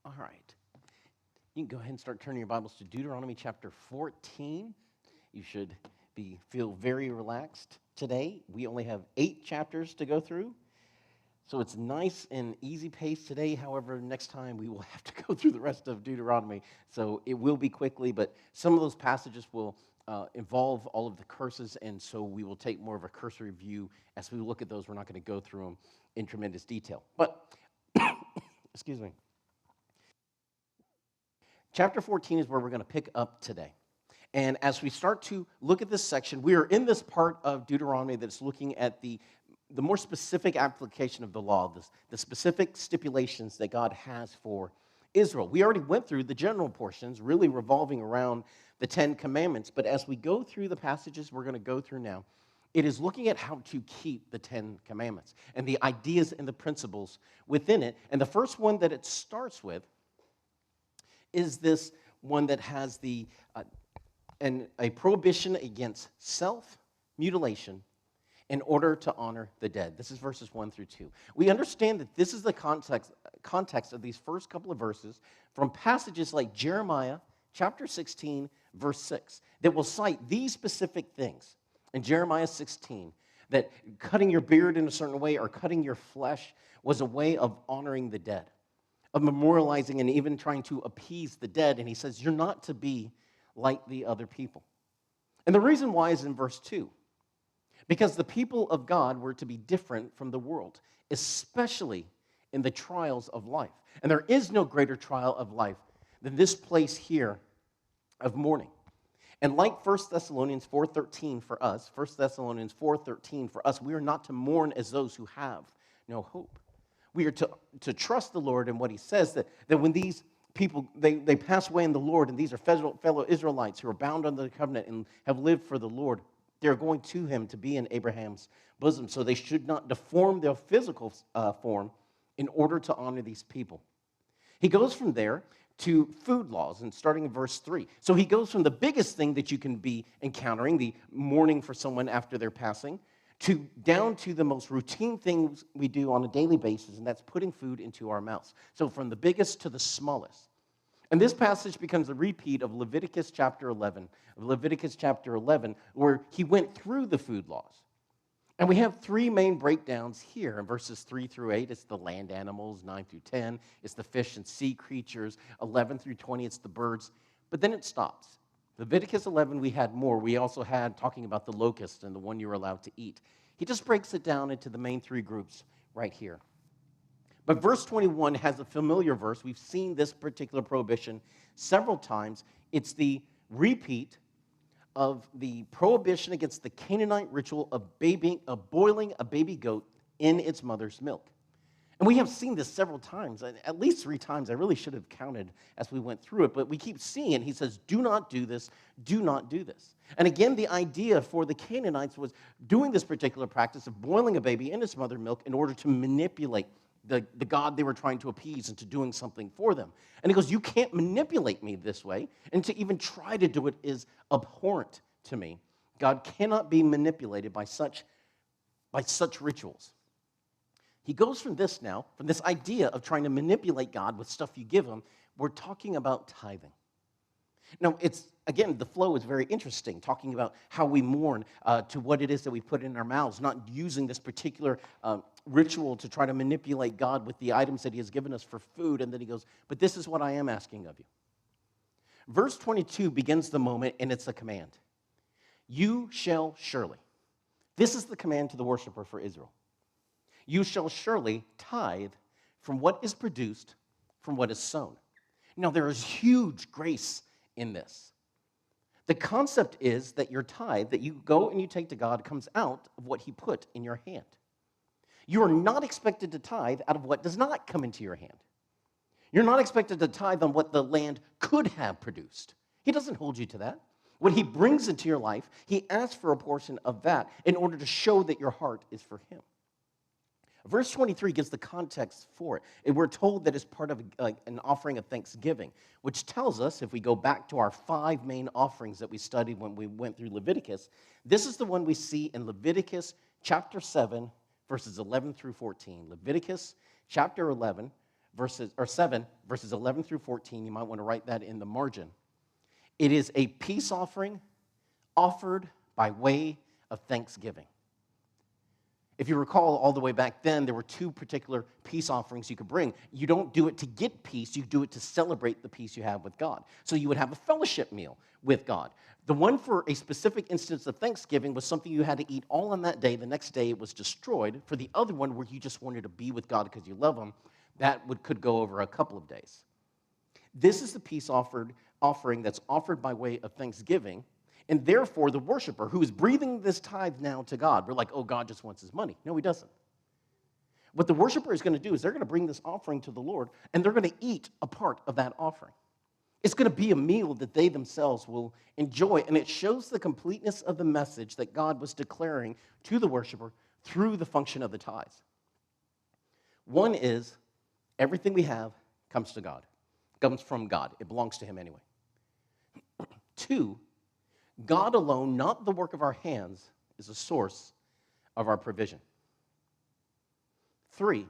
All right. You can go ahead and start turning your Bibles to Deuteronomy chapter 14. You should feel very relaxed today. We only have 8 chapters to go through, so it's nice and easy pace today. However, next time we will have to go through the rest of Deuteronomy, so it will be quickly, but some of those passages will involve all of the curses, and so we will take more of a cursory view. As we look at those, we're not going to go through them in tremendous detail. But, excuse me. Chapter 14 is where we're going to pick up today. And as we start to look at this section, we are in this part of Deuteronomy that's looking at the more specific application of the law, the specific stipulations that God has for Israel. We already went through the general portions, really revolving around the 10 commandments. But as we go through the passages we're going to go through now, it is looking at how to keep the 10 commandments and the ideas and the principles within it. And the first one that it starts with is this one that has a prohibition against self-mutilation in order to honor the dead. This is verses 1 through 2. We understand that this is the context of these first couple of verses from passages like Jeremiah chapter 16, verse 6, that will cite these specific things. In Jeremiah 16, that cutting your beard in a certain way or cutting your flesh was a way of honoring the dead, of memorializing and even trying to appease the dead. And he says, you're not to be like the other people. And the reason why is in verse 2. Because the people of God were to be different from the world, especially in the trials of life. And there is no greater trial of life than this place here of mourning. And like 1 Thessalonians 4:13 for us, 1 Thessalonians 4:13 for us, we are not to mourn as those who have no hope. We are to trust the Lord in what he says, that when these people, they pass away in the Lord, and these are fellow Israelites who are bound under the covenant and have lived for the Lord, they're going to him to be in Abraham's bosom. So they should not deform their physical form in order to honor these people. He goes from there to food laws, and starting in verse 3. So he goes from the biggest thing that you can be encountering, the mourning for someone after their passing, down to the most routine things we do on a daily basis, and that's putting food into our mouths. So from the biggest to the smallest. And this passage becomes a repeat of Leviticus chapter 11, where he went through the food laws. And we have 3 main breakdowns here in verses 3 through 8. It's the land animals, 9 through 10. It's the fish and sea creatures, 11 through 20. It's the birds. But then it stops. Leviticus 11, we had more. We also had talking about the locust and the one you were allowed to eat. He just breaks it down into the main 3 groups right here. But verse 21 has a familiar verse. We've seen this particular prohibition several times. It's the repeat of the prohibition against the Canaanite ritual of boiling a baby goat in its mother's milk. And we have seen this several times, at least 3 times. I really should have counted as we went through it, but we keep seeing it. He says, do not do this, do not do this. And again, the idea for the Canaanites was doing this particular practice of boiling a baby in its mother's milk in order to manipulate the God they were trying to appease into doing something for them. And he goes, you can't manipulate me this way, and to even try to do it is abhorrent to me. God cannot be manipulated by such rituals. He goes from this idea of trying to manipulate God with stuff you give him. We're talking about tithing. Now, again, the flow is very interesting, talking about how we mourn to what it is that we put in our mouths, not using this particular ritual to try to manipulate God with the items that he has given us for food. And then he goes, but this is what I am asking of you. Verse 22 begins the moment, and it's a command. You shall surely. This is the command to the worshiper for Israel. You shall surely tithe from what is produced, from what is sown. Now, there is huge grace in this. The concept is that your tithe, that you go and you take to God, comes out of what he put in your hand. You are not expected to tithe out of what does not come into your hand. You're not expected to tithe on what the land could have produced. He doesn't hold you to that. When he brings into your life, he asks for a portion of that in order to show that your heart is for him. Verse 23 gives the context for it. And we're told that it's part of an offering of thanksgiving, which tells us, if we go back to our 5 main offerings that we studied when we went through Leviticus, this is the one we see in Leviticus chapter 7, verses 11 through 14. Leviticus chapter 11, verses 11 through 14. You might want to write that in the margin. It is a peace offering offered by way of thanksgiving. If you recall, all the way back then, there were two particular peace offerings you could bring. You don't do it to get peace, you do it to celebrate the peace you have with God. So you would have a fellowship meal with God. The one for a specific instance of Thanksgiving was something you had to eat all on that day. The next day it was destroyed. For the other one, where you just wanted to be with God because you love Him, could go over a couple of days. This is the peace offering that's offered by way of thanksgiving. And therefore, the worshiper who is breathing this tithe now to God, we're like, oh, God just wants his money. No, he doesn't. What the worshiper is going to do is they're going to bring this offering to the Lord, and they're going to eat a part of that offering. It's going to be a meal that they themselves will enjoy, and it shows the completeness of the message that God was declaring to the worshiper through the function of the tithes. One is, everything we have comes to God, comes from God. It belongs to Him anyway. Two, God alone, not the work of our hands, is the source of our provision. Three,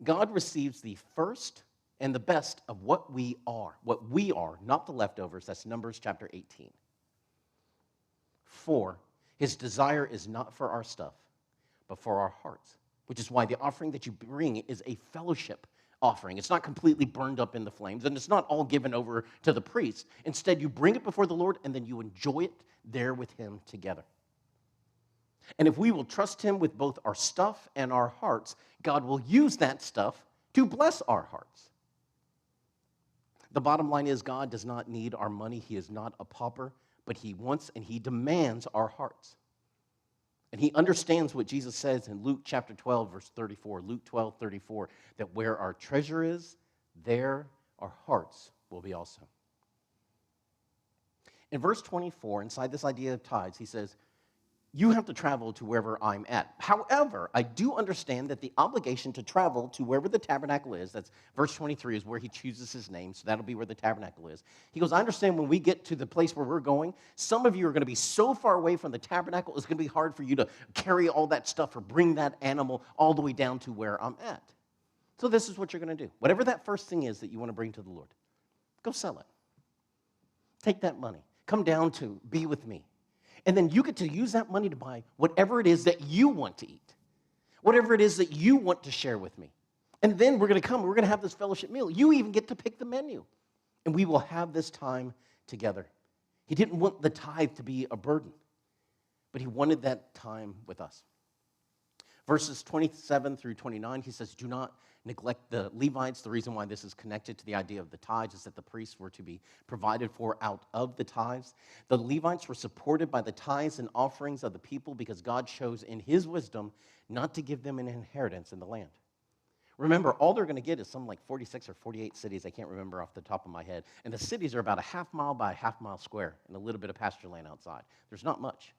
God receives the first and the best of what we are, not the leftovers. That's Numbers chapter 18. Four, His desire is not for our stuff, but for our hearts, which is why the offering that you bring is a fellowship offering. It's not completely burned up in the flames, and it's not all given over to the priest. Instead, you bring it before the Lord, and then you enjoy it there with Him together. And if we will trust Him with both our stuff and our hearts, God will use that stuff to bless our hearts. The bottom line is, God does not need our money. He is not a pauper, but He wants and He demands our hearts. And He understands what Jesus says in Luke chapter 12, verse 34, Luke 12, 34, that where our treasure is, there our hearts will be also. In verse 24, inside this idea of tithes, He says, you have to travel to wherever I'm at. However, I do understand that the obligation to travel to wherever the tabernacle is, that's verse 23 is where He chooses His name, so that'll be where the tabernacle is. He goes, I understand when we get to the place where we're going, some of you are going to be so far away from the tabernacle, it's going to be hard for you to carry all that stuff or bring that animal all the way down to where I'm at. So this is what you're going to do. Whatever that first thing is that you want to bring to the Lord, go sell it. Take that money. Come down to be with me. And then you get to use that money to buy whatever it is that you want to eat, whatever it is that you want to share with me. And then we're going to have this fellowship meal. You even get to pick the menu, and we will have this time together. He didn't want the tithe to be a burden, but He wanted that time with us. Verses 27 through 29, He says, do not neglect the Levites. The reason why this is connected to the idea of the tithes is that the priests were to be provided for out of the tithes. The Levites were supported by the tithes and offerings of the people because God chose in His wisdom not to give them an inheritance in the land. Remember, all they're going to get is some like 46 or 48 cities. I can't remember off the top of my head. And the cities are about a half mile by a half mile square and a little bit of pasture land outside. There's not much.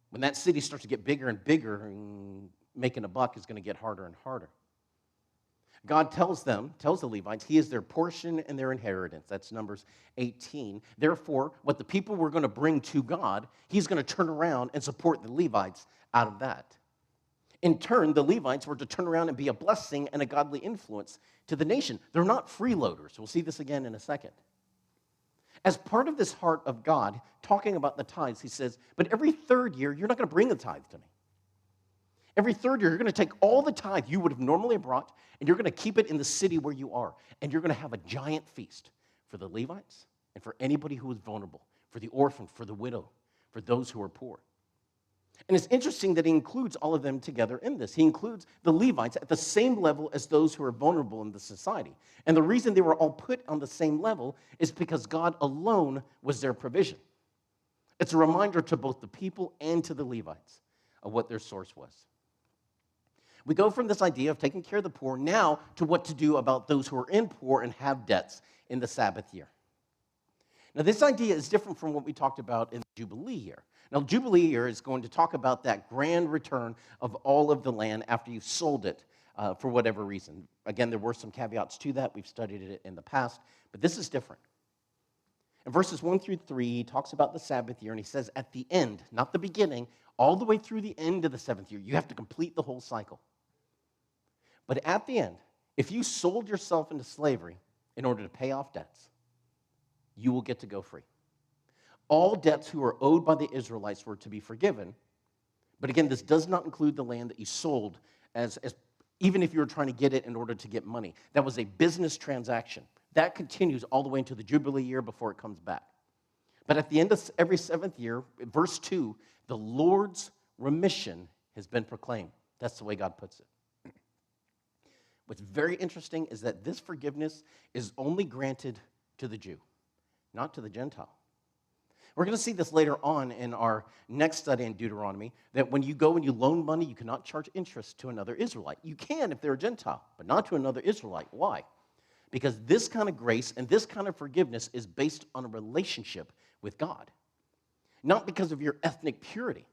When that city starts to get bigger and bigger, making a buck is going to get harder and harder. God tells the Levites, He is their portion and their inheritance. That's Numbers 18. Therefore, what the people were going to bring to God, He's going to turn around and support the Levites out of that. In turn, the Levites were to turn around and be a blessing and a godly influence to the nation. They're not freeloaders. We'll see this again in a second. As part of this heart of God, talking about the tithes, He says, but every third year, you're not going to bring the tithe to me. Every third year, you're going to take all the tithe you would have normally brought, and you're going to keep it in the city where you are. And you're going to have a giant feast for the Levites and for anybody who is vulnerable, for the orphan, for the widow, for those who are poor. And it's interesting that He includes all of them together in this. He includes the Levites at the same level as those who are vulnerable in the society. And the reason they were all put on the same level is because God alone was their provision. It's a reminder to both the people and to the Levites of what their source was. We go from this idea of taking care of the poor now to what to do about those who are in poor and have debts in the Sabbath year. Now, this idea is different from what we talked about in the Jubilee year. Now, Jubilee year is going to talk about that grand return of all of the land after you've sold it for whatever reason. Again, there were some caveats to that. We've studied it in the past, but this is different. In verses 1 through 3, he talks about the Sabbath year, and he says at the end, not the beginning, all the way through the end of the seventh year, you have to complete the whole cycle. But at the end, If you sold yourself into slavery in order to pay off debts, you will get to go free. All debts who are owed by the Israelites were to be forgiven. But again, this does not include the land that you sold as even if you were trying to get it in order to get money. That was a business transaction. That continues all the way into the Jubilee year before it comes back. But at the end of every seventh year, verse 2, the Lord's remission has been proclaimed. That's the way God puts it. What's very interesting is that this forgiveness is only granted to the Jew, not to the Gentile. We're going to see this later on in our next study in Deuteronomy, that when you go and you loan money, you cannot charge interest to another Israelite. You can if they're a Gentile, but not to another Israelite. Why? Because this kind of grace and this kind of forgiveness is based on a relationship with God. Not because of your ethnic purity,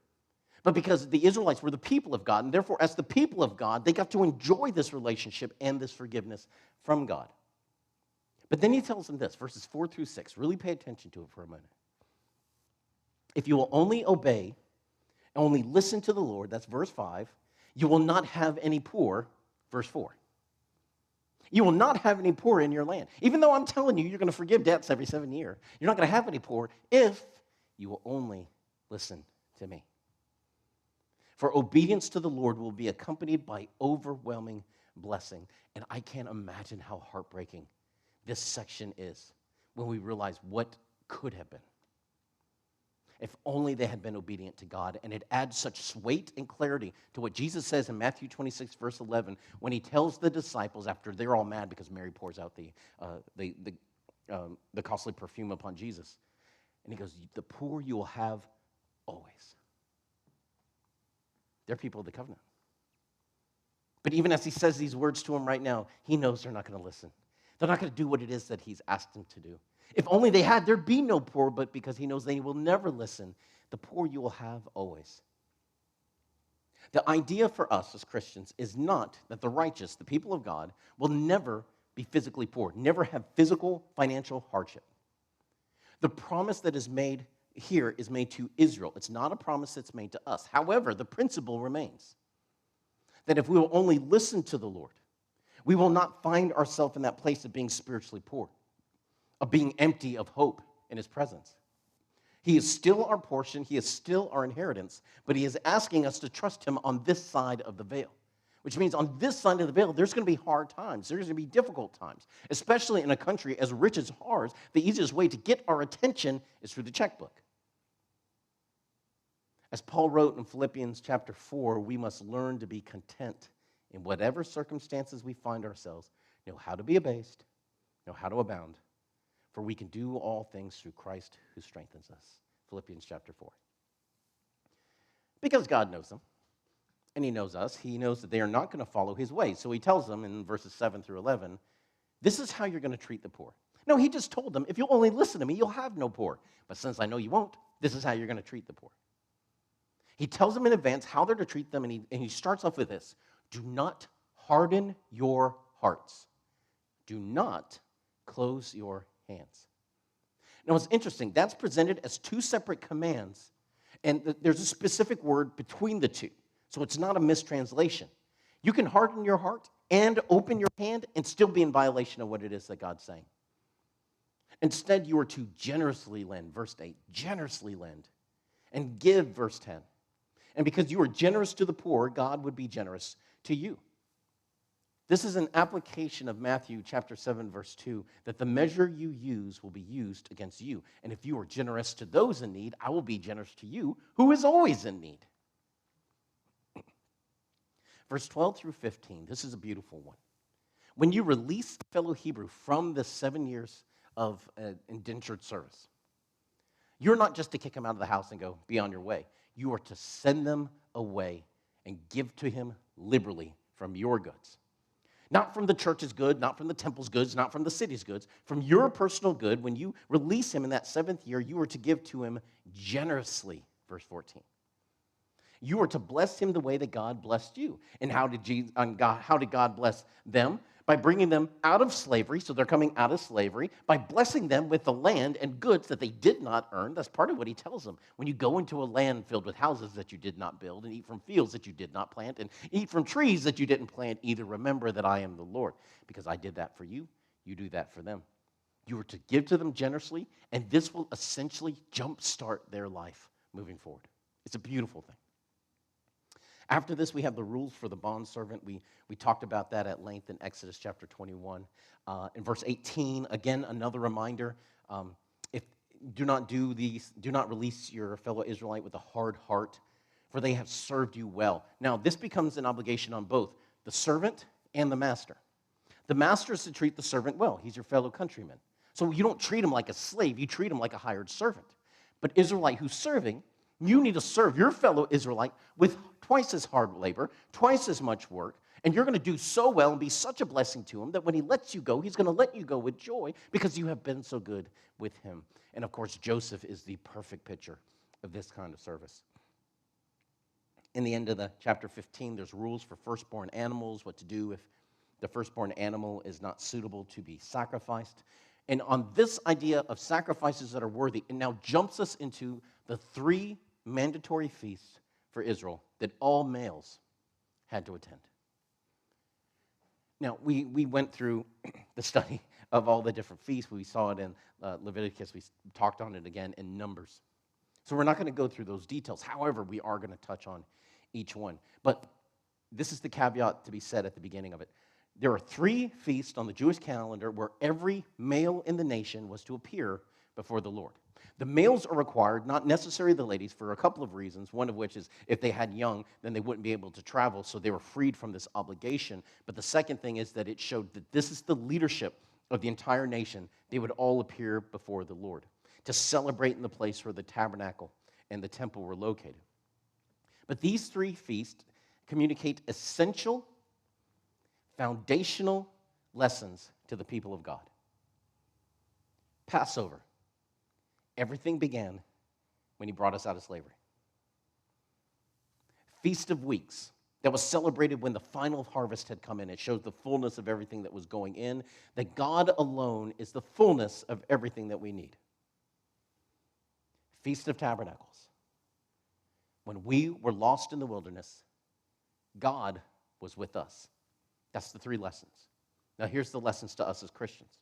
but because the Israelites were the people of God, and therefore, as the people of God, they got to enjoy this relationship and this forgiveness from God. But then he tells them this, verses 4 through 6. Really pay attention to it for a minute. If you will only obey, only listen to the Lord, that's verse 5, you will not have any poor, verse 4. You will not have any poor in your land. Even though I'm telling you, you're going to forgive debts every 7 years, you're not going to have any poor if you will only listen to me. For obedience to the Lord will be accompanied by overwhelming blessing. And I can't imagine how heartbreaking this section is when we realize what could have been. If only they had been obedient to God. And it adds such weight and clarity to what Jesus says in Matthew 26, verse 11, when he tells the disciples, after they're all mad because Mary pours out the costly perfume upon Jesus. And he goes, the poor you will have always. They're people of the covenant. But even as he says these words to them right now, he knows they're not going to listen. They're not going to do what it is that he's asked them to do. If only they had, there'd be no poor, but because he knows they will never listen, the poor you will have always. The idea for us as Christians is not that the righteous, the people of God, will never be physically poor, never have physical financial hardship. The promise that is made here is made to Israel. It's not a promise that's made to us. However, the principle remains that if we will only listen to the Lord, we will not find ourselves in that place of being spiritually poor, of being empty of hope in his presence. He is still our portion, he is still our inheritance, but he is asking us to trust him on this side of the veil, which means on this side of the veil, there's going to be hard times. There's going to be difficult times, especially in a country as rich as ours. The easiest way to get our attention is through the checkbook. As Paul wrote in Philippians chapter 4, we must learn to be content in whatever circumstances we find ourselves, know how to be abased, know how to abound, for we can do all things through Christ who strengthens us. Philippians chapter 4. Because God knows them, and he knows us, he knows that they are not going to follow his ways. So he tells them in verses 7 through 11, this is how you're going to treat the poor. No, he just told them, if you'll only listen to me, you'll have no poor. But since I know you won't, this is how you're going to treat the poor. He tells them in advance how they're to treat them, and he starts off with this. Do not harden your hearts. Do not close your hands. Now, it's interesting. That's presented as two separate commands, and there's a specific word between the two, so it's not a mistranslation. You can harden your heart and open your hand and still be in violation of what it is that God's saying. Instead, you are to generously lend, verse 8, generously lend, and give, verse 10. And because you are generous to the poor, God would be generous to you. This is an application of Matthew chapter 7, verse 2, that the measure you use will be used against you. And if you are generous to those in need, I will be generous to you, who is always in need. Verse 12 through 15, this is a beautiful one. When you release a fellow Hebrew from the 7 years of indentured service, you're not just to kick him out of the house and go, be on your way. You are to send them away and give to him liberally from your goods. Not from the church's good, not from the temple's goods, not from the city's goods. From your personal good, when you release him in that 7th year, you are to give to him generously, verse 14. You are to bless him the way that God blessed you. And how did God bless them? by bringing them out of slavery, so they're coming out of slavery, by blessing them with the land and goods that they did not earn. That's part of what he tells them. When you go into a land filled with houses that you did not build, and eat from fields that you did not plant, and eat from trees that you didn't plant either, remember that I am the Lord. Because I did that for you, you do that for them. You are to give to them generously, and this will essentially jumpstart their life moving forward. It's a beautiful thing. After this, we have the rules for the bondservant. We talked about that at length in Exodus chapter 21. In verse 18, again, another reminder, do not release your fellow Israelite with a hard heart, for they have served you well. Now, this becomes an obligation on both the servant and the master. The master is to treat the servant well. He's your fellow countryman. So you don't treat him like a slave, you treat him like a hired servant. But Israelite who's serving, you need to serve your fellow Israelite with twice as hard labor, twice as much work, and you're going to do so well and be such a blessing to him that when he lets you go, he's going to let you go with joy because you have been so good with him. And of course, Joseph is the perfect picture of this kind of service. In the end of the chapter 15, there's rules for firstborn animals, what to do if the firstborn animal is not suitable to be sacrificed. And on this idea of sacrifices that are worthy, it now jumps us into the 3 mandatory feasts for Israel that all males had to attend. Now, we went through the study of all the different feasts. We saw it in Leviticus. We talked on it again in Numbers. So we're not going to go through those details. However, we are going to touch on each one. But this is the caveat to be said at the beginning of it. There are 3 feasts on the Jewish calendar where every male in the nation was to appear before the Lord. The males are required, not necessarily the ladies, for a couple of reasons, one of which is if they had young, then they wouldn't be able to travel, so they were freed from this obligation. But the second thing is that it showed that this is the leadership of the entire nation. They would all appear before the Lord to celebrate in the place where the tabernacle and the temple were located. But these 3 feasts communicate essential, foundational lessons to the people of God. Passover. Everything began when he brought us out of slavery. Feast of Weeks, that was celebrated when the final harvest had come in. It shows the fullness of everything that was going in, that God alone is the fullness of everything that we need. Feast of Tabernacles. When we were lost in the wilderness, God was with us. That's the 3 lessons. Now here's the lessons to us as Christians.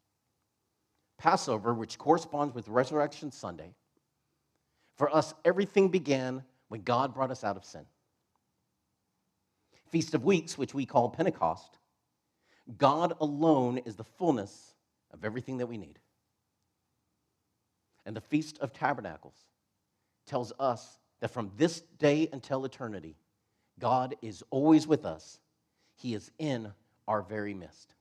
Passover, which corresponds with Resurrection Sunday, for us, everything began when God brought us out of sin. Feast of Weeks, which we call Pentecost, God alone is the fullness of everything that we need. And the Feast of Tabernacles tells us that from this day until eternity, God is always with us. He is in our very midst.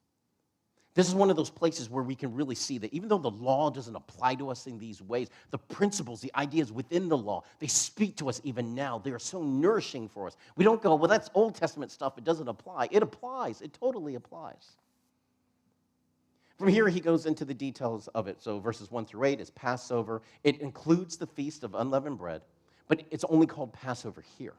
This is one of those places where we can really see that even though the law doesn't apply to us in these ways, the principles, the ideas within the law, they speak to us even now. They are so nourishing for us. We don't go, well, that's Old Testament stuff. It doesn't apply. It applies. It totally applies. From here, he goes into the details of it. So verses 1 through 8 is Passover. It includes the Feast of Unleavened Bread, but it's only called Passover here.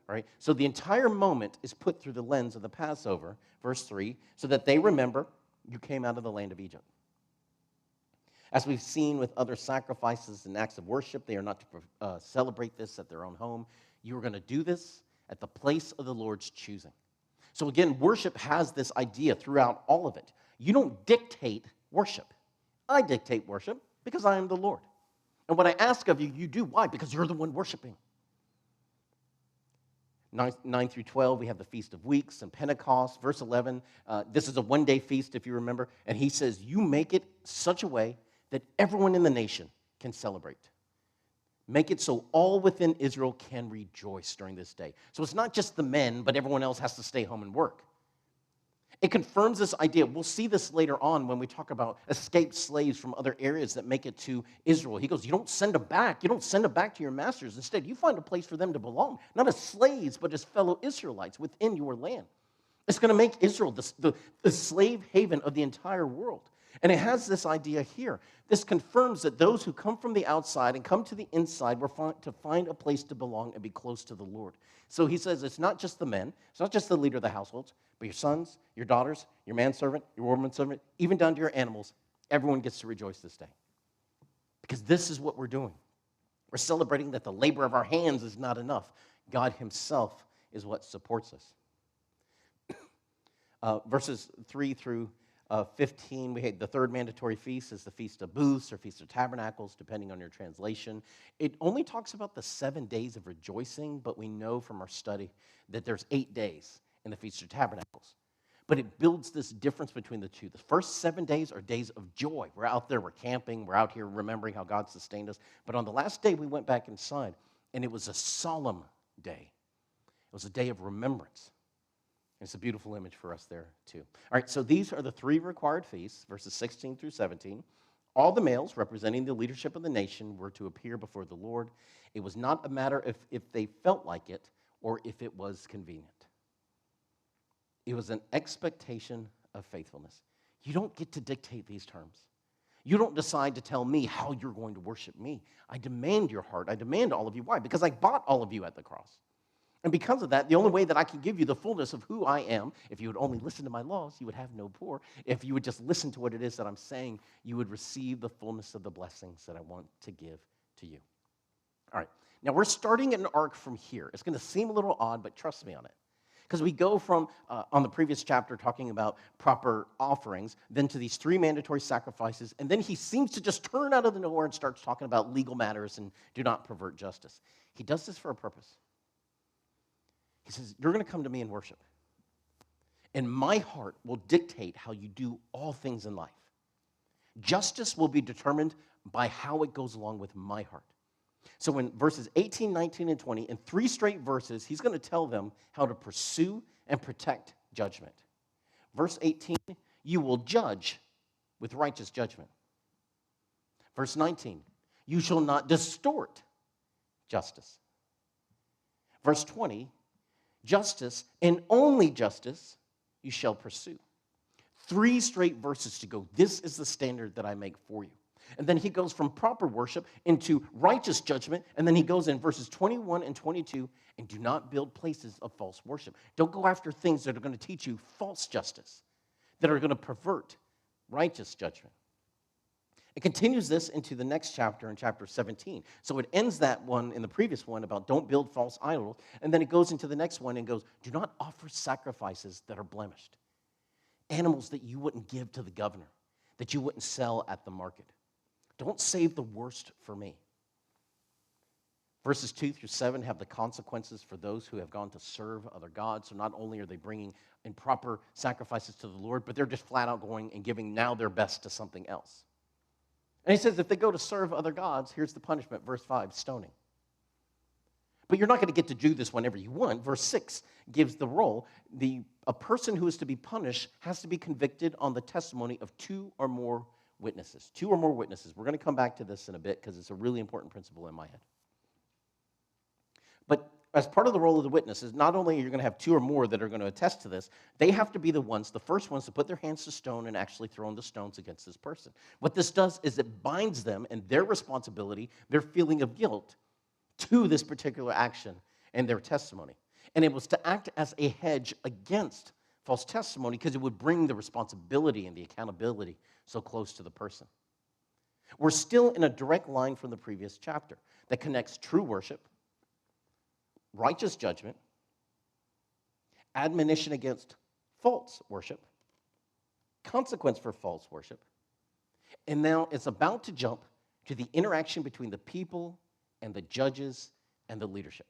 Right? So the entire moment is put through the lens of the Passover, verse 3, so that they remember you came out of the land of Egypt. As we've seen with other sacrifices and acts of worship, they are not to celebrate this at their own home. You are going to do this at the place of the Lord's choosing. So again, worship has this idea throughout all of it. You don't dictate worship. I dictate worship because I am the Lord. And what I ask of you, you do. Why? Because you're the one worshiping. 9 through 12, we have the Feast of Weeks and Pentecost. Verse 11, this is a one-day feast, if you remember. And he says, you make it such a way that everyone in the nation can celebrate. Make it so all within Israel can rejoice during this day. So it's not just the men, but everyone else has to stay home and work. It confirms this idea. We'll see this later on when we talk about escaped slaves from other areas that make it to Israel. He goes, you don't send them back. You don't send them back to your masters. Instead, you find a place for them to belong, not as slaves, but as fellow Israelites within your land. It's going to make Israel the slave haven of the entire world. And it has this idea here. This confirms that those who come from the outside and come to the inside were to find a place to belong and be close to the Lord. So he says it's not just the men, it's not just the leader of the households, But your sons, your daughters, your manservant, your womanservant, even down to your animals, everyone gets to rejoice this day. Because this is what we're doing. We're celebrating that the labor of our hands is not enough. God himself is what supports us. Verses 3 through 15, we had the third mandatory feast is the Feast of Booths or Feast of Tabernacles, depending on your translation. It only talks about the 7 days of rejoicing, but we know from our study that there's 8 days in the Feast of Tabernacles. But it builds this difference between the two. The first 7 days are days of joy. We're out there, we're camping, we're out here remembering how God sustained us. But on the last day, we went back inside, and it was a solemn day. It was a day of remembrance. It's a beautiful image for us there, too. All right, so these are the 3 required feasts, verses 16 through 17. All the males representing the leadership of the nation were to appear before the Lord. It was not a matter if they felt like it or if it was convenient. It was an expectation of faithfulness. You don't get to dictate these terms. You don't decide to tell me how you're going to worship me. I demand your heart. I demand all of you. Why? Because I bought all of you at the cross. And because of that, the only way that I can give you the fullness of who I am, if you would only listen to my laws, you would have no poor. If you would just listen to what it is that I'm saying, you would receive the fullness of the blessings that I want to give to you. All right, now we're starting an arc from here. It's going to seem a little odd, but trust me on it. Because we go from, on the previous chapter, talking about proper offerings, then to these 3 mandatory sacrifices, and then he seems to just turn out of the nowhere and starts talking about legal matters and do not pervert justice. He does this for a purpose. He says, you're going to come to me in worship. And my heart will dictate how you do all things in life. Justice will be determined by how it goes along with my heart. So in verses 18, 19, and 20, in 3 straight verses, he's going to tell them how to pursue and protect judgment. Verse 18, you will judge with righteous judgment. Verse 19, you shall not distort justice. Verse 20, justice and only justice you shall pursue. 3 straight verses to go. This is the standard that I make for you. And then he goes from proper worship into righteous judgment, and then he goes in verses 21 and 22, and do not build places of false worship. Don't go after things that are going to teach you false justice, that are going to pervert righteous judgment. It continues this into the next chapter, in chapter 17. So it ends that one in the previous one about don't build false idols, and then it goes into the next one and goes, do not offer sacrifices that are blemished. Animals that you wouldn't give to the governor, that you wouldn't sell at the market. Don't save the worst for me. Verses 2 through 7 have the consequences for those who have gone to serve other gods. So not only are they bringing improper sacrifices to the Lord, but they're just flat out going and giving now their best to something else. And he says if they go to serve other gods, here's the punishment, verse 5, stoning. But you're not going to get to do this whenever you want. Verse 6 gives the role. A person who is to be punished has to be convicted on the testimony of 2 or more witnesses. 2 or more witnesses. We're going to come back to this in a bit because it's a really important principle in my head. But as part of the role of the witnesses, not only are you going to have 2 or more that are going to attest to this, they have to be the first ones to put their hands to stone and actually throw in the stones against this person. What this does is it binds them and their responsibility, their feeling of guilt, to this particular action and their testimony. And it was to act as a hedge against false testimony because it would bring the responsibility and the accountability so close to the person. We're still in a direct line from the previous chapter that connects true worship, righteous judgment, admonition against false worship, consequence for false worship, and now it's about to jump to the interaction between the people and the judges and the leadership.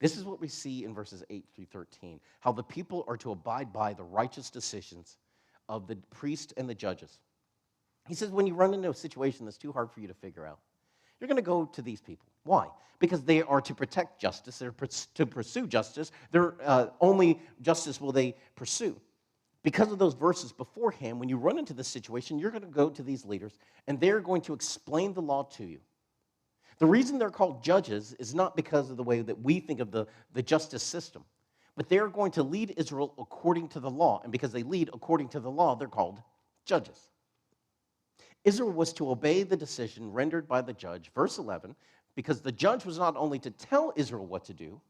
This is what we see in verses 8 through 13, how the people are to abide by the righteous decisions of the priest and the judges. He says when you run into a situation that's too hard for you to figure out, you're going to go to these people. Why? Because they are to protect justice. They're to pursue justice. They're only justice will they pursue. Because of those verses beforehand, when you run into this situation, you're going to go to these leaders, and they're going to explain the law to you. The reason they're called judges is not because of the way that we think of the justice system, but they're going to lead Israel according to the law. And because they lead according to the law, they're called judges. Israel was to obey the decision rendered by the judge, verse 11, because the judge was not only to tell Israel what to do,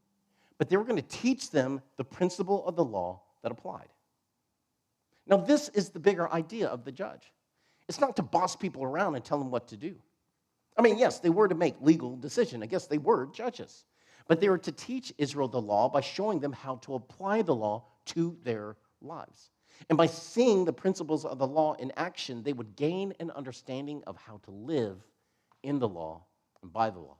but they were going to teach them the principle of the law that applied. Now, this is the bigger idea of the judge. It's not to boss people around and tell them what to do. I mean, yes, they were to make legal decisions. I guess they were judges. But they were to teach Israel the law by showing them how to apply the law to their lives. And by seeing the principles of the law in action, they would gain an understanding of how to live in the law and by the law.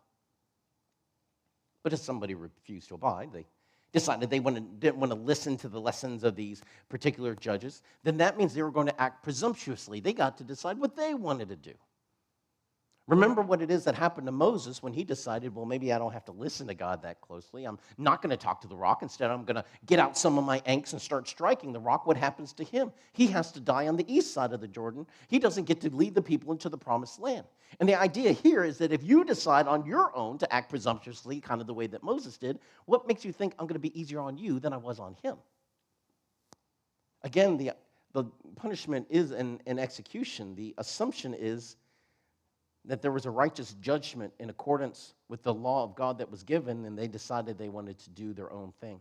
But if somebody refused to abide, they decided they didn't want to listen to the lessons of these particular judges, then that means they were going to act presumptuously. They got to decide what they wanted to do. Remember what it is that happened to Moses when he decided, well, maybe I don't have to listen to God that closely. I'm not going to talk to the rock. Instead, I'm going to get out some of my axe and start striking the rock. What happens to him? He has to die on the east side of the Jordan. He doesn't get to lead the people into the promised land. And the idea here is that if you decide on your own to act presumptuously, kind of the way that Moses did, what makes you think I'm going to be easier on you than I was on him? Again, the punishment is an execution. The assumption is that there was a righteous judgment in accordance with the law of God that was given, and they decided they wanted to do their own thing.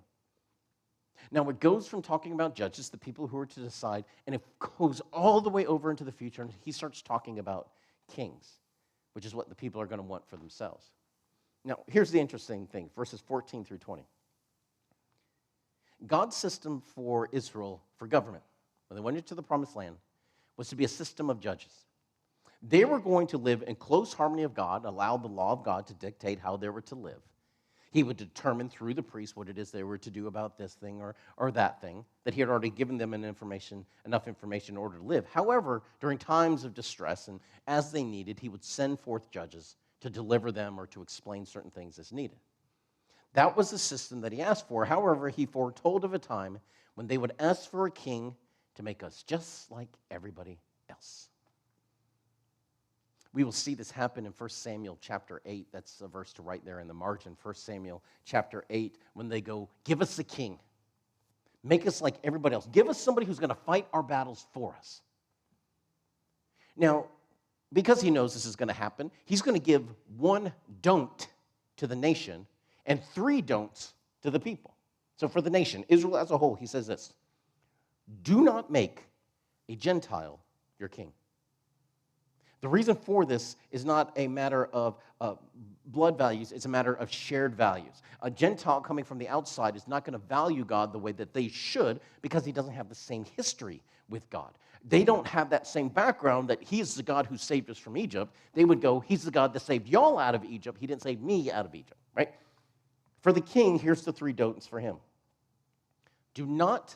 Now, it goes from talking about judges, the people who are to decide, and it goes all the way over into the future, and he starts talking about kings, which is what the people are going to want for themselves. Now, here's the interesting thing, verses 14 through 20. God's system for Israel, for government, when they went into the promised land, was to be a system of judges. They were going to live in close harmony of God, allow the law of God to dictate how they were to live. He would determine through the priest what it is they were to do about this thing or that thing, that he had already given them enough information in order to live. However, during times of distress and as they needed, he would send forth judges to deliver them or to explain certain things as needed. That was the system that he asked for. However, he foretold of a time when they would ask for a king to make us just like everybody else. We will see this happen in 1 Samuel chapter 8. That's a verse to write there in the margin. 1 Samuel chapter 8, when they go, give us a king. Make us like everybody else. Give us somebody who's going to fight our battles for us. Now, because he knows this is going to happen, he's going to give one don't to the nation and 3 don'ts to the people. So for the nation, Israel as a whole, he says this: do not make a Gentile your king. The reason for this is not a matter of blood values, it's a matter of shared values. A Gentile coming from the outside is not going to value God the way that they should because he doesn't have the same history with God. They don't have that same background that he's the God who saved us from Egypt. They would go, he's the God that saved y'all out of Egypt. He didn't save me out of Egypt, right? For the king, here's the 3 don'ts for him. Do not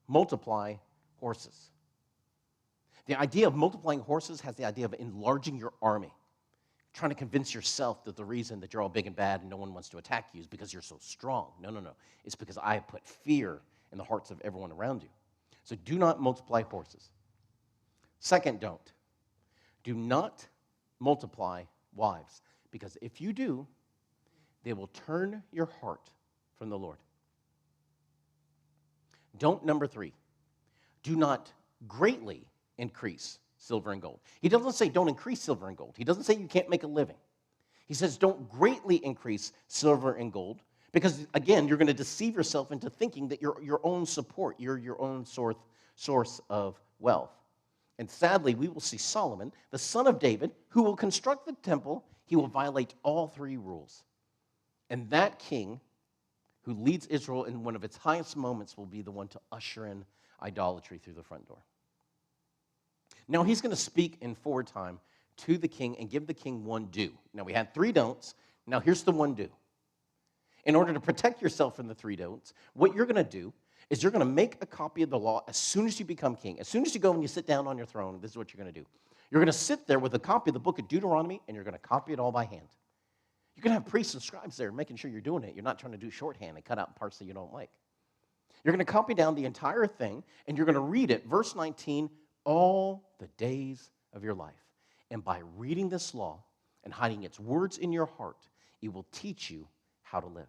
multiply horses. The idea of multiplying horses has the idea of enlarging your army, trying to convince yourself that the reason that you're all big and bad and no one wants to attack you is because you're so strong. No. It's because I have put fear in the hearts of everyone around you. So do not multiply horses. Second don't. Do not multiply wives, because if you do, they will turn your heart from the Lord. Don't number 3. Do not greatly increase silver and gold. He doesn't say don't increase silver and gold. He doesn't say you can't make a living. He says don't greatly increase silver and gold because, again, you're going to deceive yourself into thinking that you're your own support, you're your own source of wealth. And sadly, we will see Solomon, the son of David, who will construct the temple. He will violate all 3 rules. And that king who leads Israel in one of its highest moments will be the one to usher in idolatry through the front door. Now, he's going to speak in forward time to the king and give the king 1 do. Now, we had 3 don'ts. Now, here's the 1 do. In order to protect yourself from the 3 don'ts, what you're going to do is you're going to make a copy of the law as soon as you become king. As soon as you go and you sit down on your throne, this is what you're going to do. You're going to sit there with a copy of the book of Deuteronomy, and you're going to copy it all by hand. You're going to have priests and scribes there making sure you're doing it. You're not trying to do shorthand and cut out parts that you don't like. You're going to copy down the entire thing, and you're going to read it, verse 19, all the days of your life. And by reading this law and hiding its words in your heart, it will teach you how to live.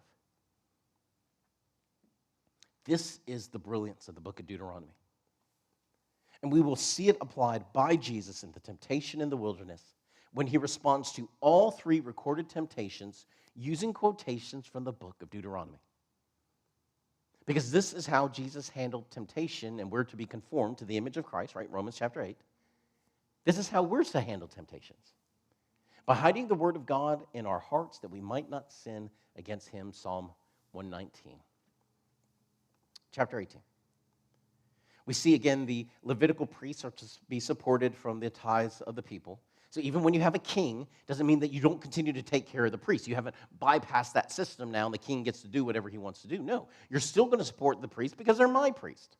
This is the brilliance of the book of Deuteronomy. And we will see it applied by Jesus in the temptation in the wilderness when he responds to all 3 recorded temptations using quotations from the book of Deuteronomy. Because this is how Jesus handled temptation, and we're to be conformed to the image of Christ, right? Romans chapter 8. This is how we're to handle temptations. By hiding the word of God in our hearts that we might not sin against him, Psalm 119. Chapter 18. We see again the Levitical priests are to be supported from the tithes of the people. So even when you have a king, doesn't mean that you don't continue to take care of the priests. You haven't bypassed that system now and the king gets to do whatever he wants to do. No, you're still going to support the priests because they're my priests.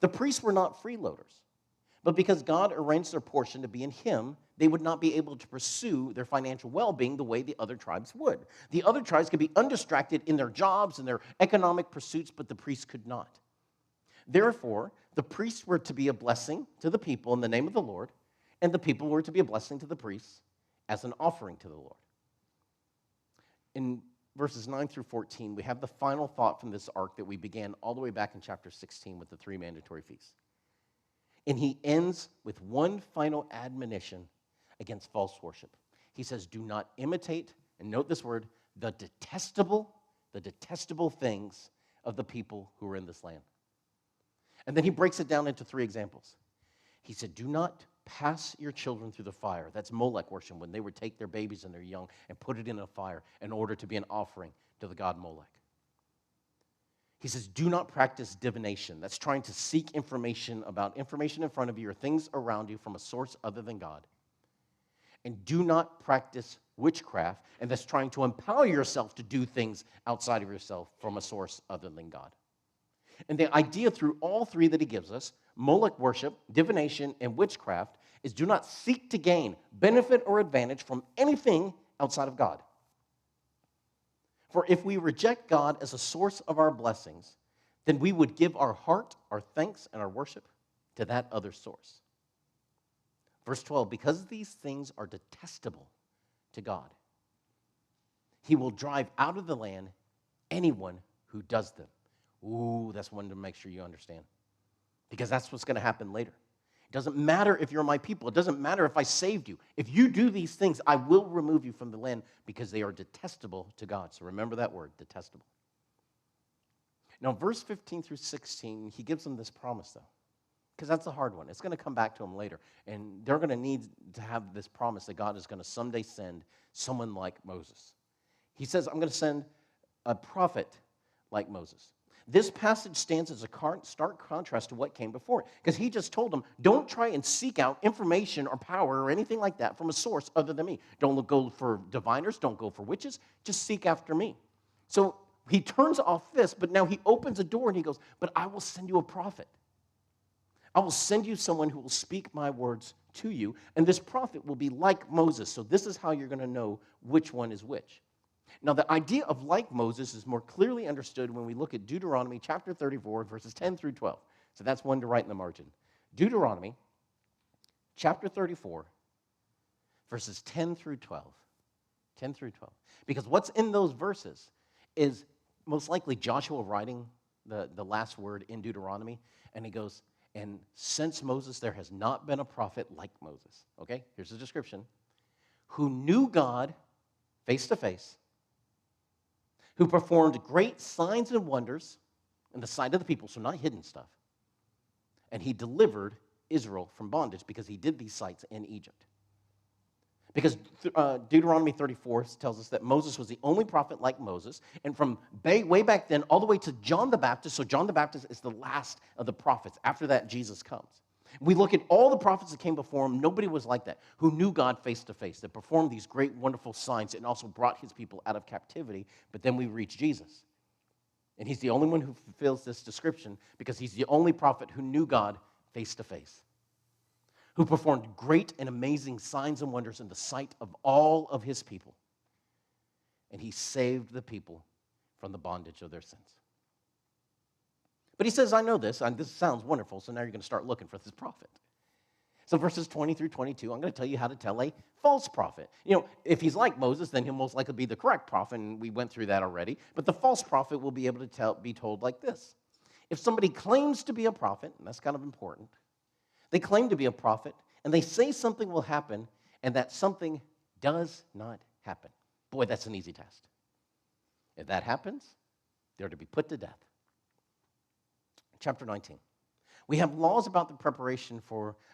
The priests were not freeloaders, but because God arranged their portion to be in him, they would not be able to pursue their financial well-being the way the other tribes would. The other tribes could be undistracted in their jobs and their economic pursuits, but the priests could not. Therefore, the priests were to be a blessing to the people in the name of the Lord, and the people were to be a blessing to the priests as an offering to the Lord. In verses 9 through 14, we have the final thought from this arc that we began all the way back in chapter 16 with the 3 mandatory feasts. And he ends with one final admonition against false worship. He says, do not imitate, and note this word, the detestable things of the people who are in this land. And then he breaks it down into 3 examples. He said, do not pass your children through the fire. That's Molech worship, when they would take their babies and their young and put it in a fire in order to be an offering to the god Molech. He says, do not practice divination. That's trying to seek information about information in front of you or things around you from a source other than God. And do not practice witchcraft, and that's trying to empower yourself to do things outside of yourself from a source other than God. And the idea through all 3 that he gives us, Molech worship, divination, and witchcraft, is do not seek to gain benefit or advantage from anything outside of God. For if we reject God as a source of our blessings, then we would give our heart, our thanks, and our worship to that other source. Verse 12, because these things are detestable to God, he will drive out of the land anyone who does them. Ooh, that's one to make sure you understand. Because that's what's going to happen later. It doesn't matter if you're my people. It doesn't matter if I saved you. If you do these things, I will remove you from the land because they are detestable to God. So remember that word, detestable. Now, verse 15 through 16, he gives them this promise, though. Because that's a hard one. It's going to come back to them later. And they're going to need to have this promise that God is going to someday send someone like Moses. He says, I'm going to send a prophet like Moses. This passage stands as a stark contrast to what came before it. Because he just told them, don't try and seek out information or power or anything like that from a source other than me. Don't go for diviners. Don't go for witches. Just seek after me. So he turns off this, but now he opens a door and he goes, but I will send you a prophet. I will send you someone who will speak my words to you, and this prophet will be like Moses. So this is how you're going to know which one is which. Now, the idea of like Moses is more clearly understood when we look at Deuteronomy chapter 34, verses 10 through 12. So that's one to write in the margin. Deuteronomy chapter 34, verses 10 through 12. 10 through 12. Because what's in those verses is most likely Joshua writing the last word in Deuteronomy, and he goes, and since Moses, there has not been a prophet like Moses. Okay, here's the description. Who knew God face to face, who performed great signs and wonders in the sight of the people, so not hidden stuff. And he delivered Israel from bondage because he did these sights in Egypt. Because Deuteronomy 34 tells us that Moses was the only prophet like Moses, and from way back then all the way to John the Baptist, so John the Baptist is the last of the prophets. After that, Jesus comes. We look at all the prophets that came before him, nobody was like that, who knew God face to face, that performed these great, wonderful signs and also brought his people out of captivity, but then we reach Jesus. And he's the only one who fulfills this description because he's the only prophet who knew God face to face, who performed great and amazing signs and wonders in the sight of all of his people. And he saved the people from the bondage of their sins. But he says, I know this, and this sounds wonderful, so now you're going to start looking for this prophet. So verses 20 through 22, I'm going to tell you how to tell a false prophet. You know, if he's like Moses, then he'll most likely be the correct prophet, and we went through that already. But the false prophet will be able to be told like this. If somebody claims to be a prophet, and that's kind of important, they claim to be a prophet, and they say something will happen, and that something does not happen. Boy, that's an easy test. If that happens, they're to be put to death. Chapter 19. We have laws about the preparation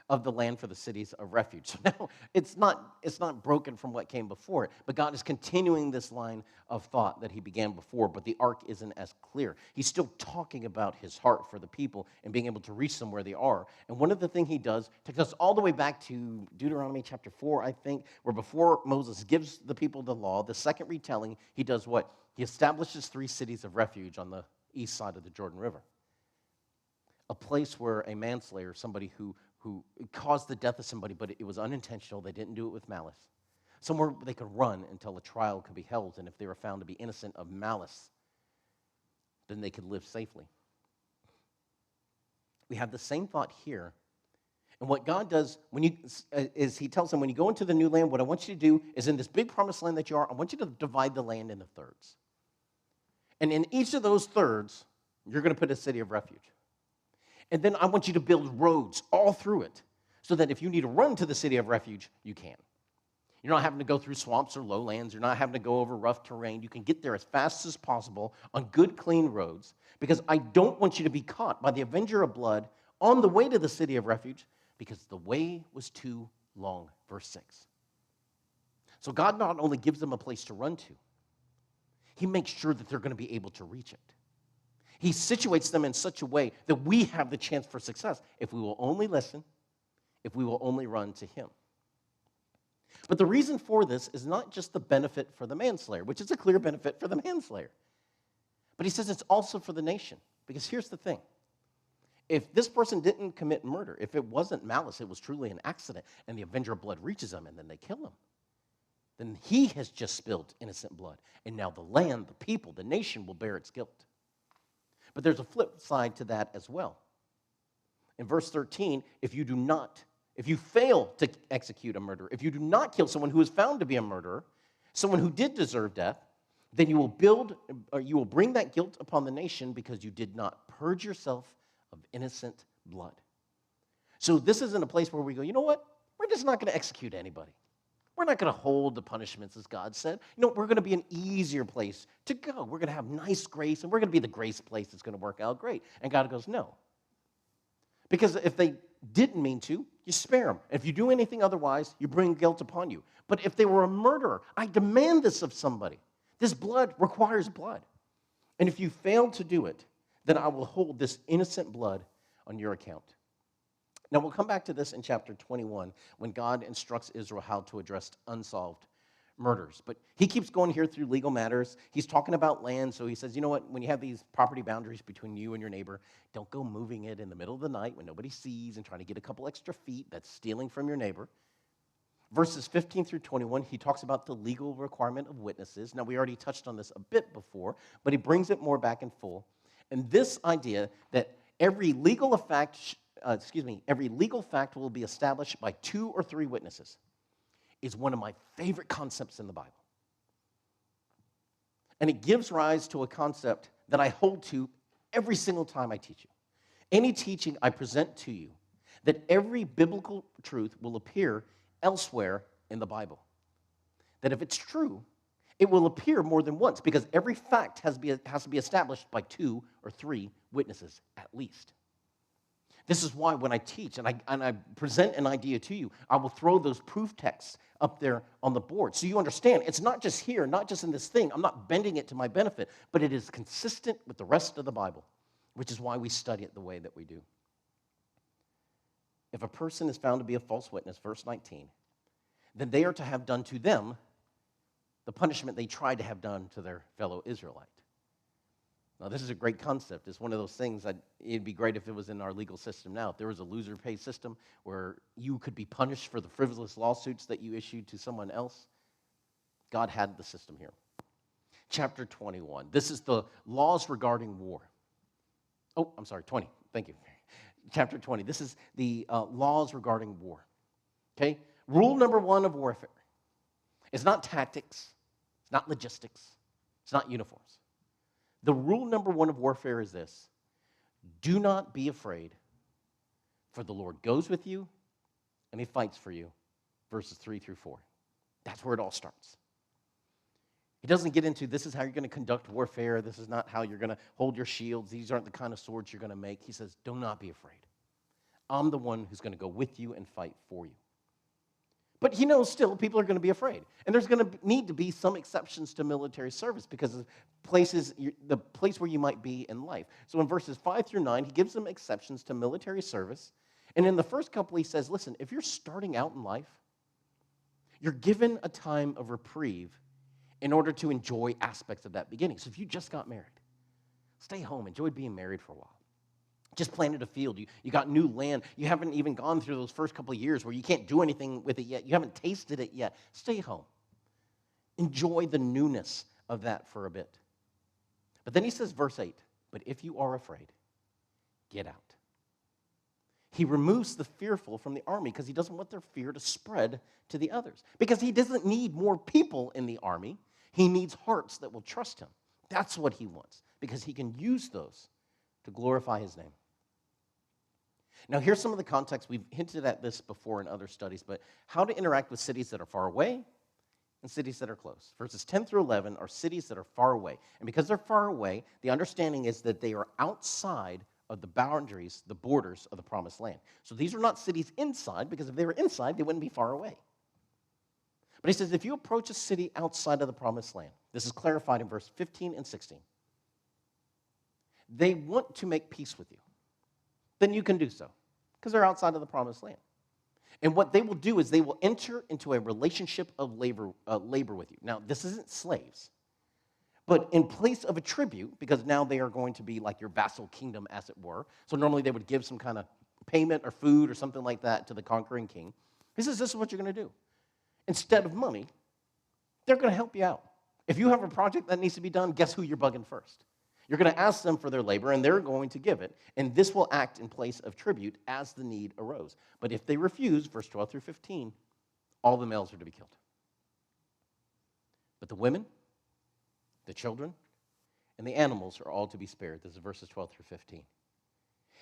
of the land for the cities of refuge. So now it's not broken from what came before it, but God is continuing this line of thought that he began before, but the arc isn't as clear. He's still talking about his heart for the people and being able to reach them where they are. And one of the things he does takes us all the way back to Deuteronomy chapter 4, I think, where before Moses gives the people the law, the second retelling, he does what? He establishes 3 cities of refuge on the east side of the Jordan River. A place where a manslayer, somebody who caused the death of somebody, but it was unintentional, they didn't do it with malice. Somewhere they could run until a trial could be held, and if they were found to be innocent of malice, then they could live safely. We have the same thought here. And what God does is he tells them, when you go into the new land, what I want you to do is in this big promised land that you are, I want you to divide the land into thirds. And in each of those thirds, you're going to put a city of refuge. And then I want you to build roads all through it so that if you need to run to the city of refuge, you can. You're not having to go through swamps or lowlands. You're not having to go over rough terrain. You can get there as fast as possible on good, clean roads because I don't want you to be caught by the avenger of blood on the way to the city of refuge because the way was too long. Verse 6. So God not only gives them a place to run to, he makes sure that they're going to be able to reach it. He situates them in such a way that we have the chance for success if we will only listen, if we will only run to him. But the reason for this is not just the benefit for the manslayer, which is a clear benefit for the manslayer. But he says it's also for the nation. Because here's the thing. If this person didn't commit murder, if it wasn't malice, it was truly an accident, and the avenger of blood reaches them and then they kill him, then he has just spilled innocent blood. And now the land, the people, the nation will bear its guilt. But there's a flip side to that as well. In verse 13, if you fail to execute a murder, if you do not kill someone who is found to be a murderer, someone who did deserve death, then you will bring that guilt upon the nation because you did not purge yourself of innocent blood. So this isn't a place where we go, you know what? We're just not going to execute anybody. We're not going to hold the punishments as God said. We're going to be an easier place to go. We're going to have nice grace, and we're going to be the grace place that's going to work out great. And God goes, no. Because if they didn't mean to, you spare them. If you do anything otherwise, you bring guilt upon you. But if they were a murderer, I demand this of somebody. This blood requires blood. And if you fail to do it, then I will hold this innocent blood on your account. Now, we'll come back to this in chapter 21 when God instructs Israel how to address unsolved murders. But he keeps going here through legal matters. He's talking about land, so he says, you know what, when you have these property boundaries between you and your neighbor, don't go moving it in the middle of the night when nobody sees and trying to get a couple extra feet. That's stealing from your neighbor. Verses 15 through 21, he talks about the legal requirement of witnesses. Now, we already touched on this a bit before, but he brings it more back in full. And this idea that every legal fact will be established by 2 or 3 witnesses is one of my favorite concepts in the Bible. And it gives rise to a concept that I hold to every single time I teach you. Any teaching I present to you, that every biblical truth will appear elsewhere in the Bible. That if it's true, it will appear more than once because every fact has to be established by 2 or 3 witnesses at least. This is why when I teach and I present an idea to you, I will throw those proof texts up there on the board. So you understand, it's not just here, not just in this thing. I'm not bending it to my benefit, but it is consistent with the rest of the Bible, which is why we study it the way that we do. If a person is found to be a false witness, verse 19, then they are to have done to them the punishment they tried to have done to their fellow Israelite. Now, this is a great concept. It's one of those things that it'd be great if it was in our legal system now. If there was a loser pay system where you could be punished for the frivolous lawsuits that you issued to someone else, God had the system here. Chapter 21. This is the laws regarding war. 20. Thank you. Chapter 20. This is the laws regarding war. Okay? Rule number 1 of warfare. It's not tactics. It's not logistics. It's not uniforms. The rule number 1 of warfare is this: do not be afraid, for the Lord goes with you, and he fights for you. Verses 3 through 4. That's where it all starts. He doesn't get into this is how you're going to conduct warfare. This is not how you're going to hold your shields. These aren't the kind of swords you're going to make. He says, do not be afraid. I'm the one who's going to go with you and fight for you. But he knows still people are going to be afraid. And there's going to need to be some exceptions to military service because of the place where you might be in life. So in verses 5 through 9, he gives them exceptions to military service. And in the first couple, he says, listen, if you're starting out in life, you're given a time of reprieve in order to enjoy aspects of that beginning. So if you just got married, stay home, enjoy being married for a while. Just planted a field, you got new land, you haven't even gone through those first couple of years where you can't do anything with it yet, you haven't tasted it yet. Stay home. Enjoy the newness of that for a bit. But then he says, verse 8, but if you are afraid, get out. He removes the fearful from the army because he doesn't want their fear to spread to the others. Because he doesn't need more people in the army. He needs hearts that will trust him. That's what he wants because he can use those to glorify his name. Now, here's some of the context. We've hinted at this before in other studies, but how to interact with cities that are far away and cities that are close. Verses 10 through 11 are cities that are far away. And because they're far away, the understanding is that they are outside of the boundaries, the borders of the promised land. So these are not cities inside, because if they were inside, they wouldn't be far away. But he says, if you approach a city outside of the promised land, this is clarified in verse 15 and 16, they want to make peace with you, then you can do so, because they're outside of the promised land. And what they will do is they will enter into a relationship of labor with you. Now, this isn't slaves, but in place of a tribute, because now they are going to be like your vassal kingdom, as it were. So normally they would give some kind of payment or food or something like that to the conquering king. He says, this is what you're going to do. Instead of money, they're going to help you out. If you have a project that needs to be done, guess who you're bugging first? You're going to ask them for their labor, and they're going to give it, and this will act in place of tribute as the need arose. But if they refuse, verse 12 through 15, all the males are to be killed. But the women, the children, and the animals are all to be spared. This is verses 12 through 15.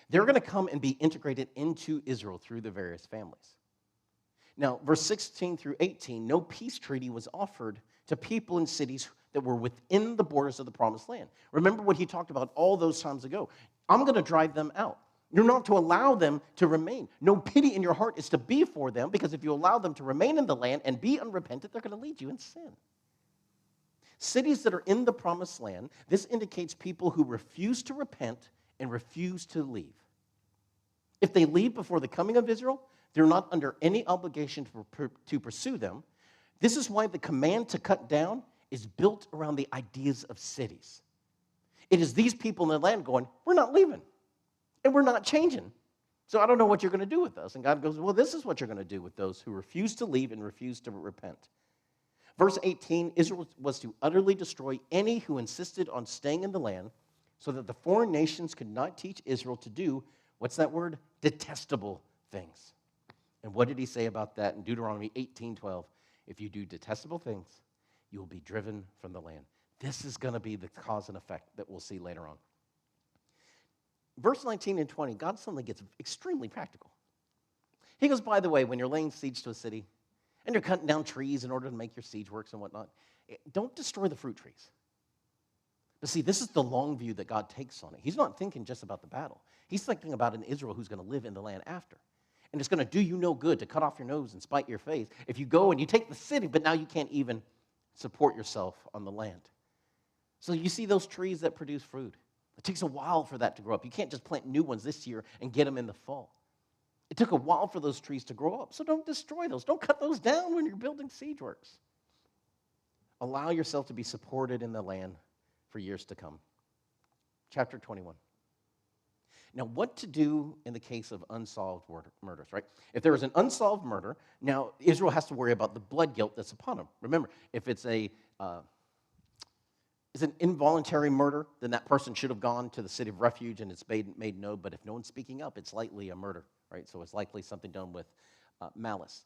They're going to come and be integrated into Israel through the various families. Now, verse 16 through 18, no peace treaty was offered to people in cities that were within the borders of the promised land. Remember what he talked about all those times ago. I'm going to drive them out. You're not to allow them to remain. No pity in your heart is to be for them, because if you allow them to remain in the land and be unrepentant, they're going to lead you in sin. Cities that are in the promised land, this indicates people who refuse to repent and refuse to leave. If they leave before the coming of Israel, they're not under any obligation to pursue them. This is why the command to cut down is built around the ideas of cities. It is these people in the land going, we're not leaving, and we're not changing. So I don't know what you're going to do with us. And God goes, well, this is what you're going to do with those who refuse to leave and refuse to repent. Verse 18, Israel was to utterly destroy any who insisted on staying in the land so that the foreign nations could not teach Israel to do, what's that word? Detestable things. And what did he say about that in Deuteronomy 18:12? If you do detestable things, you will be driven from the land. This is going to be the cause and effect that we'll see later on. Verse 19 and 20, God suddenly gets extremely practical. He goes, by the way, when you're laying siege to a city and you're cutting down trees in order to make your siege works and whatnot, don't destroy the fruit trees. But see, this is the long view that God takes on it. He's not thinking just about the battle. He's thinking about an Israel who's going to live in the land after. And it's going to do you no good to cut off your nose and spite your face if you go and you take the city, but now you can't even support yourself on the land. So you see those trees that produce fruit. It takes a while for that to grow up. You can't just plant new ones this year and get them in the fall. It took a while for those trees to grow up, so don't destroy those. Don't cut those down when you're building siege works. Allow yourself to be supported in the land for years to come. Chapter 21. Now, what to do in the case of unsolved murders, right? If there is an unsolved murder, now Israel has to worry about the blood guilt that's upon them. Remember, if it's an involuntary murder, then that person should have gone to the city of refuge and it's made known. But if no one's speaking up, it's likely a murder, right? So it's likely something done with malice.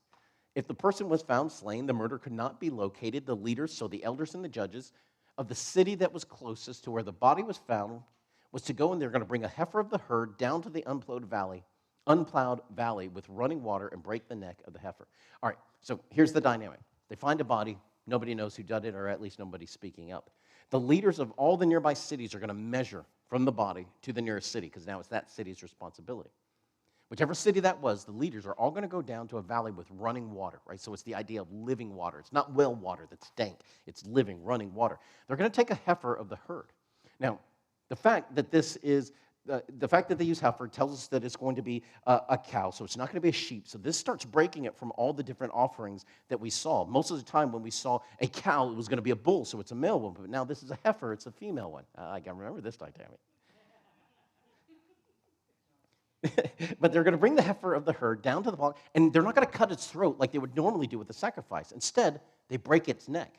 If the person was found slain, the murder could not be located. The leaders, so the elders and the judges of the city that was closest to where the body was found, was to go, and they're going to bring a heifer of the herd down to the unplowed valley with running water and break the neck of the heifer. All right, so here's the dynamic. They find a body, Nobody knows who did it, or at least nobody's speaking up. The leaders of all the nearby cities are going to measure from the body to the nearest city, because now it's that city's responsibility. Whichever city that was, the leaders are all going to go down to a valley with running water, right? So it's the idea of living water. It's not well water that's dank. It's living, running water. They're going to take a heifer of the herd. Now, the fact that they use heifer tells us that it's going to be a cow, so it's not going to be a sheep. So this starts breaking it from all the different offerings that we saw. Most of the time when we saw a cow, it was going to be a bull, so it's a male one. But now this is a heifer, it's a female one. I can remember this dynamic. But they're going to bring the heifer of the herd down to the block, and they're not going to cut its throat like they would normally do with the sacrifice. Instead, they break its neck.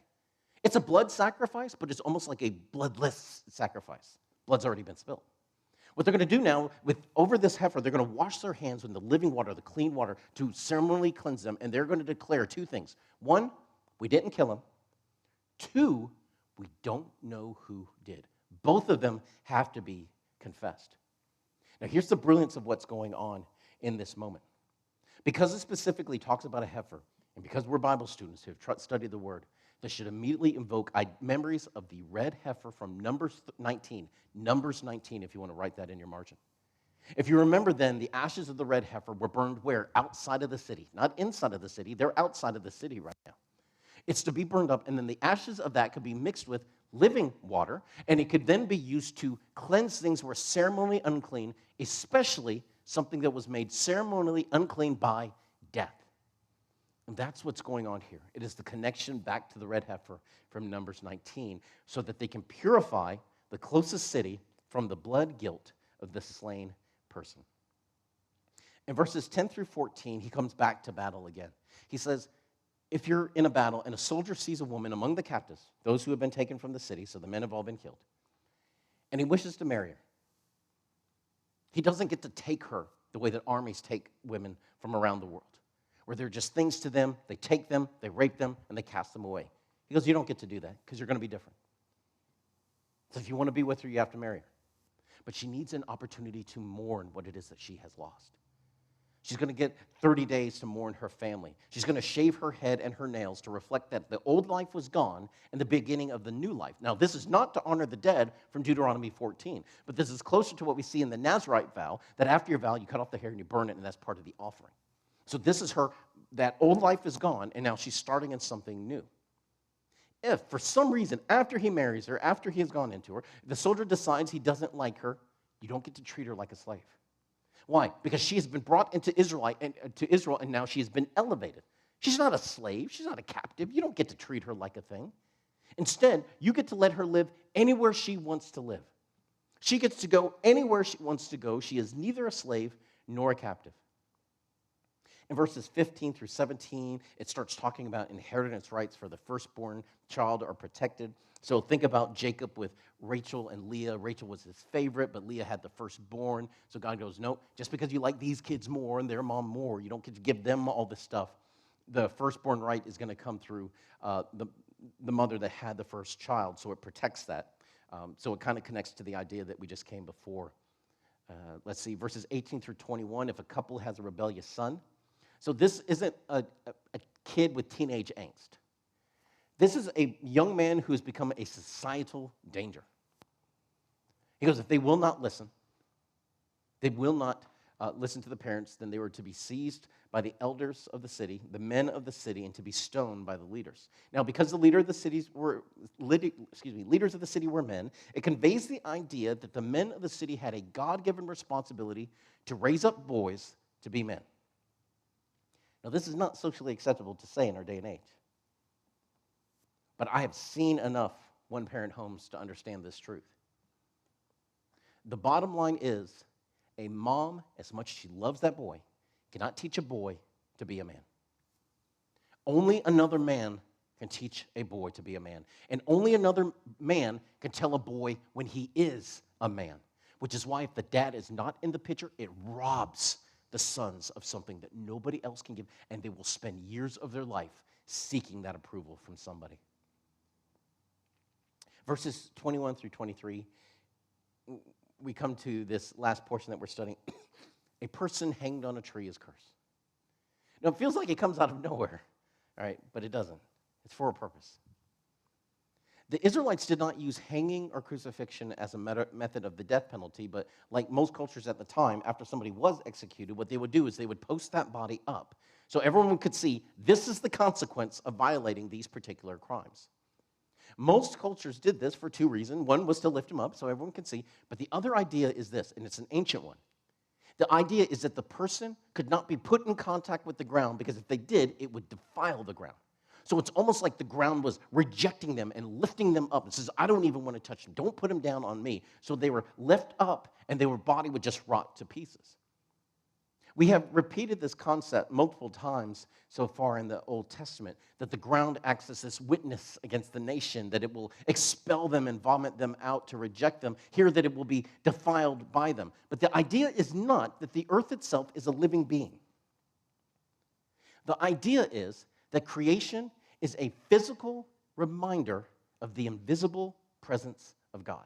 It's a blood sacrifice, but it's almost like a bloodless sacrifice. Blood's already been spilled. What they're going to do now, over this heifer, they're going to wash their hands with the living water, the clean water, to ceremonially cleanse them, and they're going to declare two things. One, we didn't kill him. Two, we don't know who did. Both of them have to be confessed. Now, here's the brilliance of what's going on in this moment. Because it specifically talks about a heifer, and because we're Bible students who have studied the Word, this should immediately invoke memories of the red heifer from Numbers 19. Numbers 19, if you want to write that in your margin. If you remember then, the ashes of the red heifer were burned where? Outside of the city. Not inside of the city. They're outside of the city right now. It's to be burned up, and then the ashes of that could be mixed with living water, and it could then be used to cleanse things that were ceremonially unclean, especially something that was made ceremonially unclean by death. And that's what's going on here. It is the connection back to the red heifer from Numbers 19, so that they can purify the closest city from the blood guilt of the slain person. In verses 10 through 14, he comes back to battle again. He says, if you're in a battle and a soldier sees a woman among the captives, those who have been taken from the city, so the men have all been killed, and he wishes to marry her, he doesn't get to take her the way that armies take women from around the world, where they're just things to them, they take them, they rape them, and they cast them away. He goes, you don't get to do that, because you're going to be different. So if you want to be with her, you have to marry her. But she needs an opportunity to mourn what it is that she has lost. She's going to get 30 days to mourn her family. She's going to shave her head and her nails to reflect that the old life was gone and the beginning of the new life. Now, this is not to honor the dead from Deuteronomy 14, but this is closer to what we see in the Nazirite vow, that after your vow, you cut off the hair and you burn it, and that's part of the offering. So this is that old life is gone, and now she's starting in something new. If, for some reason, after he marries her, after he has gone into her, the soldier decides he doesn't like her, you don't get to treat her like a slave. Why? Because she has been brought into Israel, and now she has been elevated. She's not a slave. She's not a captive. You don't get to treat her like a thing. Instead, you get to let her live anywhere she wants to live. She gets to go anywhere she wants to go. She is neither a slave nor a captive. In verses 15 through 17, it starts talking about inheritance rights for the firstborn child are protected. So think about Jacob with Rachel and Leah. Rachel was his favorite, but Leah had the firstborn. So God goes, no, just because you like these kids more and their mom more, you don't get to give them all this stuff. The firstborn right is going to come through the mother that had the first child, so it protects that. So it kind of connects to the idea that we just came before. Let's see, verses 18 through 21, if a couple has a rebellious son. So this isn't a kid with teenage angst. This is a young man who has become a societal danger. He goes, if they will not listen, they will not listen to the parents, then they were to be seized by the elders of the city, the men of the city, and to be stoned by the leaders. Now, because the leaders of the city were men, it conveys the idea that the men of the city had a God-given responsibility to raise up boys to be men. Now, this is not socially acceptable to say in our day and age. But I have seen enough one-parent homes to understand this truth. The bottom line is, a mom, as much as she loves that boy, cannot teach a boy to be a man. Only another man can teach a boy to be a man. And only another man can tell a boy when he is a man. Which is why if the dad is not in the picture, it robs the sons of something that nobody else can give, and they will spend years of their life seeking that approval from somebody. Verses 21 through 23, we come to this last portion that we're studying. A person hanged on a tree is cursed. Now, it feels like it comes out of nowhere, all right, but it doesn't. It's for a purpose. The Israelites did not use hanging or crucifixion as a method of the death penalty, but like most cultures at the time, after somebody was executed, what they would do is they would post that body up so everyone could see this is the consequence of violating these particular crimes. Most cultures did this for two reasons. One was to lift him up so everyone could see, but the other idea is this, and it's an ancient one. The idea is that the person could not be put in contact with the ground because if they did, it would defile the ground. So it's almost like the ground was rejecting them and lifting them up and says, I don't even want to touch them. Don't put them down on me. So they were lifted up and their body would just rot to pieces. We have repeated this concept multiple times so far in the Old Testament, that the ground acts as this witness against the nation, that it will expel them and vomit them out to reject them. Here, that it will be defiled by them. But the idea is not that the earth itself is a living being. The idea is that creation is a physical reminder of the invisible presence of God.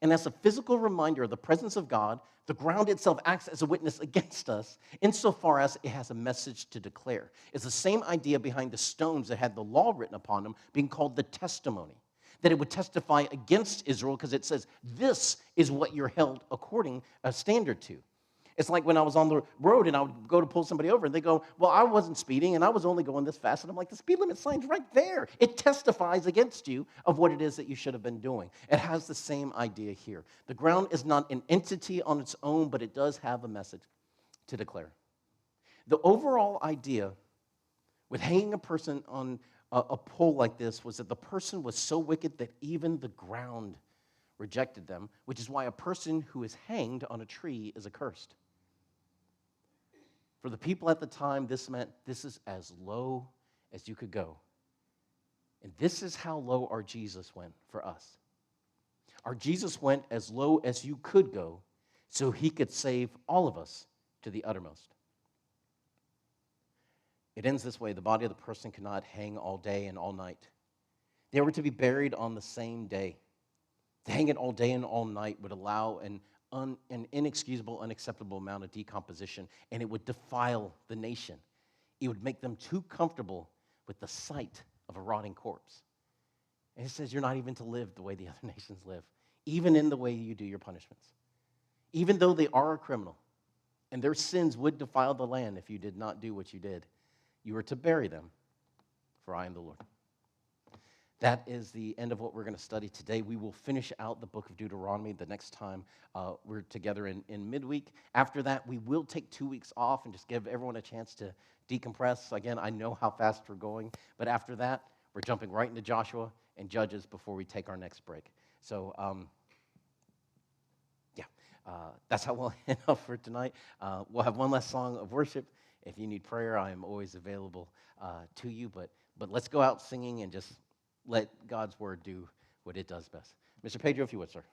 And as a physical reminder of the presence of God, the ground itself acts as a witness against us insofar as it has a message to declare. It's the same idea behind the stones that had the law written upon them being called the testimony, that it would testify against Israel because it says, this is what you're held according a standard to. It's like when I was on the road and I would go to pull somebody over and they go, well, I wasn't speeding and I was only going this fast. And I'm like, the speed limit sign's right there. It testifies against you of what it is that you should have been doing. It has the same idea here. The ground is not an entity on its own, but it does have a message to declare. The overall idea with hanging a person on a pole like this was that the person was so wicked that even the ground rejected them, which is why a person who is hanged on a tree is accursed. For the people at the time, this meant this is as low as you could go. And this is how low our Jesus went for us. Our Jesus went as low as you could go so he could save all of us to the uttermost. It ends this way. The body of the person cannot hang all day and all night. They were to be buried on the same day. To hang it all day and all night would allow an inexcusable, unacceptable amount of decomposition, and it would defile the nation. It would make them too comfortable with the sight of a rotting corpse. And it says you're not even to live the way the other nations live, even in the way you do your punishments. Even though they are a criminal, and their sins would defile the land if you did not do what you did, you are to bury them, for I am the Lord. That is the end of what we're going to study today. We will finish out the book of Deuteronomy the next time we're together in midweek. After that, we will take 2 weeks off and just give everyone a chance to decompress. Again, I know how fast we're going, but after that, we're jumping right into Joshua and Judges before we take our next break. So, that's how we'll end up for tonight. We'll have one last song of worship. If you need prayer, I am always available to you, but let's go out singing and just let God's word do what it does best. Mr. Pedro, if you would, sir.